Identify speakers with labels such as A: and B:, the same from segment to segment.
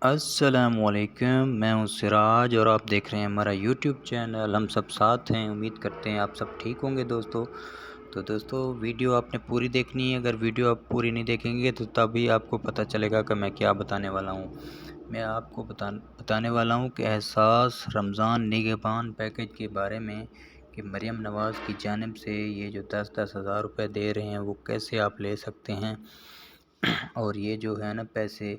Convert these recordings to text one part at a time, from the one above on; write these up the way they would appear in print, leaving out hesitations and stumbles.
A: السلام علیکم، میں ہوں سراج اور آپ دیکھ رہے ہیں ہمارا یوٹیوب چینل۔ ہم سب ساتھ ہیں، امید کرتے ہیں آپ سب ٹھیک ہوں گے دوستو۔ تو دوستو ویڈیو آپ نے پوری دیکھنی ہے، اگر ویڈیو آپ پوری نہیں دیکھیں گے تو تبھی آپ کو پتہ چلے گا کہ میں کیا بتانے والا ہوں۔ میں آپ کو بتانے والا ہوں کہ احساس رمضان نگہبان پیکیج کے بارے میں، کہ مریم نواز کی جانب سے یہ جو 10-10 ہزار روپے دے رہے ہیں وہ کیسے آپ لے سکتے ہیں، اور یہ جو ہے نا پیسے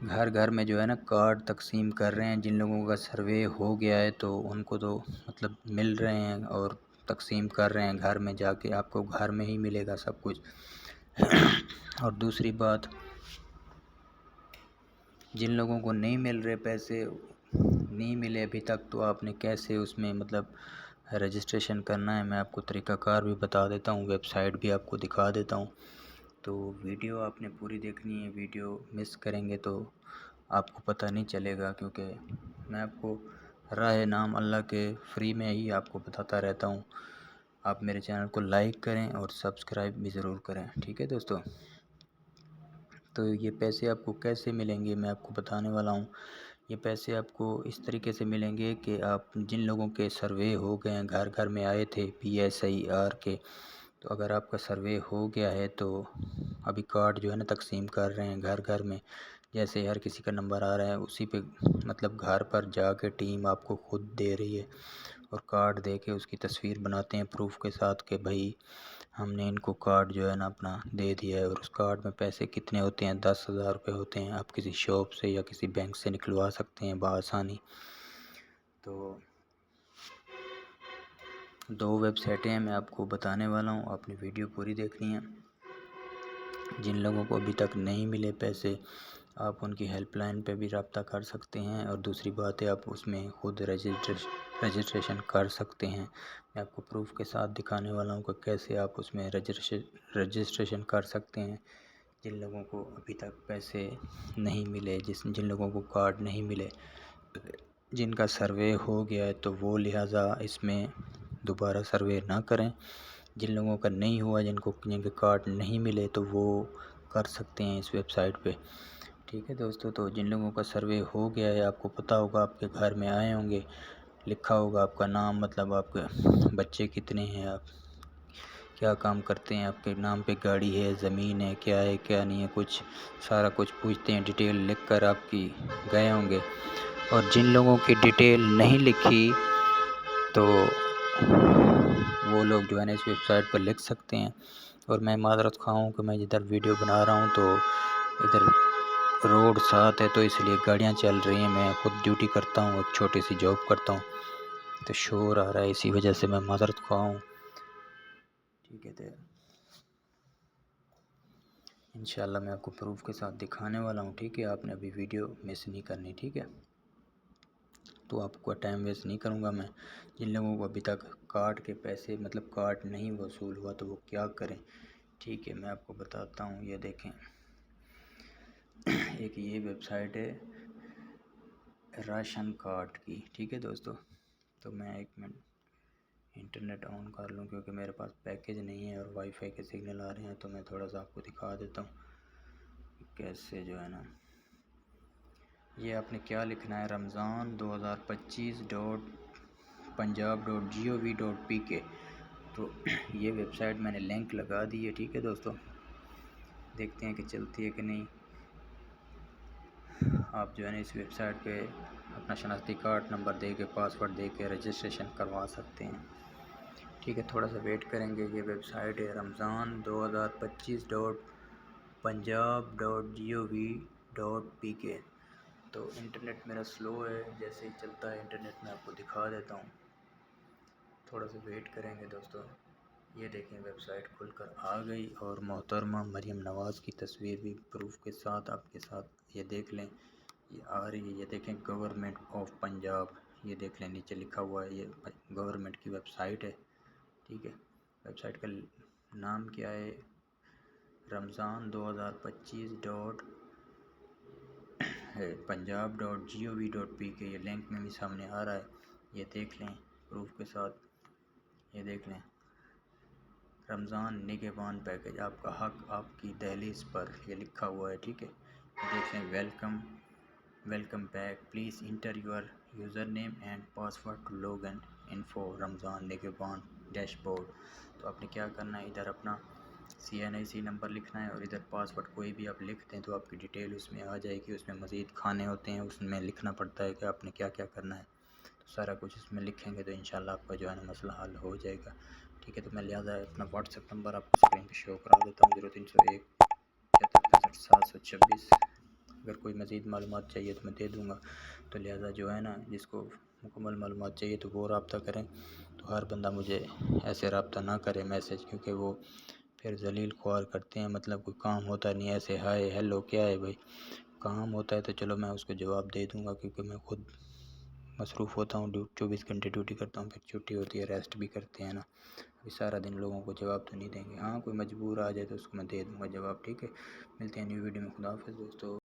A: گھر گھر میں جو ہے نا کارڈ تقسیم کر رہے ہیں۔ جن لوگوں کا سروے ہو گیا ہے تو ان کو تو مطلب مل رہے ہیں اور تقسیم کر رہے ہیں گھر میں جا کے، آپ کو گھر میں ہی ملے گا سب کچھ۔ اور دوسری بات، جن لوگوں کو نہیں مل رہے پیسے، نہیں ملے ابھی تک، تو آپ نے کیسے اس میں مطلب رجسٹریشن کرنا ہے، میں آپ کو طریقہ کار بھی بتا دیتا ہوں، ویب سائٹ بھی آپ کو دکھا دیتا ہوں۔ تو ویڈیو آپ نے پوری دیکھنی ہے، ویڈیو مس کریں گے تو آپ کو پتہ نہیں چلے گا، کیونکہ میں آپ کو راہ نام اللہ کے فری میں ہی آپ کو بتاتا رہتا ہوں۔ آپ میرے چینل کو لائک کریں اور سبسکرائب بھی ضرور کریں، ٹھیک ہے دوستو۔ تو یہ پیسے آپ کو کیسے ملیں گے میں آپ کو بتانے والا ہوں۔ یہ پیسے آپ کو اس طریقے سے ملیں گے کہ آپ جن لوگوں کے سروے ہو گئے ہیں، گھر گھر میں آئے تھے PSIR کے، تو اگر آپ کا سروے ہو گیا ہے تو ابھی کارڈ جو ہے نا تقسیم کر رہے ہیں گھر گھر میں، جیسے ہر کسی کا نمبر آ رہا ہے اسی پہ مطلب گھر پر جا کے ٹیم آپ کو خود دے رہی ہے، اور کارڈ دے کے اس کی تصویر بناتے ہیں پروف کے ساتھ کہ بھائی ہم نے ان کو کارڈ جو ہے نا اپنا دے دیا ہے۔ اور اس کارڈ میں پیسے کتنے ہوتے ہیں؟ 10,000 روپے ہوتے ہیں۔ آپ کسی شاپ سے یا کسی بینک سے نکلوا سکتے ہیں بآسانی۔ تو دو ویب سائٹیں ہیں میں آپ کو بتانے والا ہوں، آپ نے ویڈیو پوری دیکھنی ہے۔ جن لوگوں کو ابھی تک نہیں ملے پیسے، آپ ان کی ہیلپ لائن پہ بھی رابطہ کر سکتے ہیں، اور دوسری بات ہے آپ اس میں خود رجسٹریشن کر سکتے ہیں۔ میں آپ کو پروف کے ساتھ دکھانے والا ہوں کہ کیسے آپ اس میں رجسٹریشن کر سکتے ہیں۔ جن لوگوں کو ابھی تک پیسے نہیں ملے، جن لوگوں کو کارڈ نہیں ملے، جن کا سروے ہو گیا ہے، تو وہ لہٰذا اس میں دوبارہ سروے نہ کریں۔ جن لوگوں کا نہیں ہوا، جن کے کارڈ نہیں ملے، تو وہ کر سکتے ہیں اس ویب سائٹ پہ، ٹھیک ہے دوستو۔ تو جن لوگوں کا سروے ہو گیا ہے، آپ کو پتہ ہوگا، آپ کے گھر میں آئے ہوں گے، لکھا ہوگا آپ کا نام، مطلب آپ کے بچے کتنے ہیں، آپ کیا کام کرتے ہیں، آپ کے نام پہ گاڑی ہے، زمین ہے، کیا نہیں ہے، کچھ سارا کچھ پوچھتے ہیں، ڈیٹیل لکھ کر آپ کی گئے ہوں گے۔ اور جن لوگوں کی ڈیٹیل نہیں لکھی تو وہ لوگ جو ہے نا اس ویب سائٹ پر لکھ سکتے ہیں۔ اور میں معذرت خواہ ہوں کہ میں جدھر ویڈیو بنا رہا ہوں تو ادھر روڈ ساتھ ہے، تو اس لیے گاڑیاں چل رہی ہیں، میں خود ڈیوٹی کرتا ہوں، ایک چھوٹی سی جاب کرتا ہوں، تو شور آ رہا ہے، اسی وجہ سے میں معذرت خواہ ہوں، ٹھیک ہے۔ تو انشاءاللہ میں آپ کو پروف کے ساتھ دکھانے والا ہوں، ٹھیک ہے۔ آپ نے ابھی ویڈیو مس نہیں کرنی، ٹھیک ہے۔ تو آپ کو ٹائم ویسٹ نہیں کروں گا میں۔ جن لوگوں کو ابھی تک کارڈ کے پیسے مطلب کارڈ نہیں وصول ہوا تو وہ کیا کریں، ٹھیک ہے، میں آپ کو بتاتا ہوں۔ یہ دیکھیں، ایک یہ ویب سائٹ ہے راشن کارڈ کی، ٹھیک ہے دوستو۔ تو میں ایک منٹ انٹرنیٹ آن کر لوں، کیونکہ میرے پاس پیکیج نہیں ہے اور وائی فائی کے سگنل آ رہے ہیں، تو میں تھوڑا سا آپ کو دکھا دیتا ہوں کیسے جو ہے نا۔ یہ آپ نے کیا لکھنا ہے، ramzan2025.punjab.gov.pk۔ تو یہ ویب سائٹ میں نے لنک لگا دی ہے، ٹھیک ہے دوستو۔ دیکھتے ہیں کہ چلتی ہے کہ نہیں۔ آپ جو ہے نا اس ویب سائٹ پہ اپنا شناختی کارڈ نمبر دے کے، پاسورڈ دے کے رجسٹریشن کروا سکتے ہیں، ٹھیک ہے۔ تھوڑا سا ویٹ کریں گے۔ یہ ویب سائٹ ہے ramzan2025.punjab.gov.pk۔ تو انٹرنیٹ میرا سلو ہے، جیسے ہی چلتا ہے انٹرنیٹ میں آپ کو دکھا دیتا ہوں، تھوڑا سا ویٹ کریں گے دوستو۔ یہ دیکھیں ویب سائٹ کھل کر آ گئی، اور محترمہ مریم نواز کی تصویر بھی پروف کے ساتھ آپ کے ساتھ یہ دیکھ لیں، یہ آ رہی ہے۔ یہ دیکھیں گورنمنٹ آف پنجاب، یہ دیکھ لیں نیچے لکھا ہوا ہے، یہ گورنمنٹ کی ویب سائٹ ہے، ٹھیک ہے۔ ویب سائٹ کا نام کیا ہے، ramzan2025.punjab.gov.pk۔ یہ لنک میں بھی سامنے آ رہا ہے، یہ دیکھ لیں پروف کے ساتھ، یہ دیکھ لیں رمضان نگہبان پیکیج، آپ کا حق آپ کی دہلیز پر، یہ لکھا ہوا ہے، ٹھیک ہے۔ یہ دیکھ لیں welcome welcome back, please enter your username and password to log in info Ramzan Nigehban dash board. تو آپ نے کیا کرنا ہے، ادھر اپنا CNIC نمبر لکھنا ہے اور ادھر پاسورڈ کوئی بھی آپ لکھ دیں تو آپ کی ڈیٹیل اس میں آ جائے گی۔ اس میں مزید کھانے ہوتے ہیں، اس میں لکھنا پڑتا ہے کہ آپ نے کیا کیا کرنا ہے، تو سارا کچھ اس میں لکھیں گے تو انشاءاللہ آپ کا جو ہے نا مسئلہ حل ہو جائے گا، ٹھیک ہے۔ تو میں لہٰذا اپنا واٹس ایپ نمبر آپ کو اسکرین پہ شو کرا دیتا ہوں، 0301 76 726۔ اگر کوئی مزید معلومات چاہیے تو میں دے دوں گا، تو لہٰذا جو ہے نا جس کو مکمل معلومات چاہیے تو وہ رابطہ کریں۔ تو ہر بندہ مجھے ایسے رابطہ نہ کرے میسیج، کیونکہ وہ پھر ذلیل خوار کرتے ہیں، مطلب کوئی کام ہوتا نہیں ایسے ہائے ہیلو کیا ہے بھائی، کام ہوتا ہے تو چلو میں اس کو جواب دے دوں گا، کیونکہ میں خود مصروف ہوتا ہوں، 24 گھنٹے ڈیوٹی کرتا ہوں، پھر چھٹی ہوتی ہے ریسٹ بھی کرتے ہیں نا، ابھی سارا دن لوگوں کو جواب تو نہیں دیں گے، ہاں کوئی مجبور آ جائے تو اس کو میں دے دوں گا جواب، ٹھیک ہے۔ ملتے ہیں نیو ویڈیو میں، خدا حافظ دوستو۔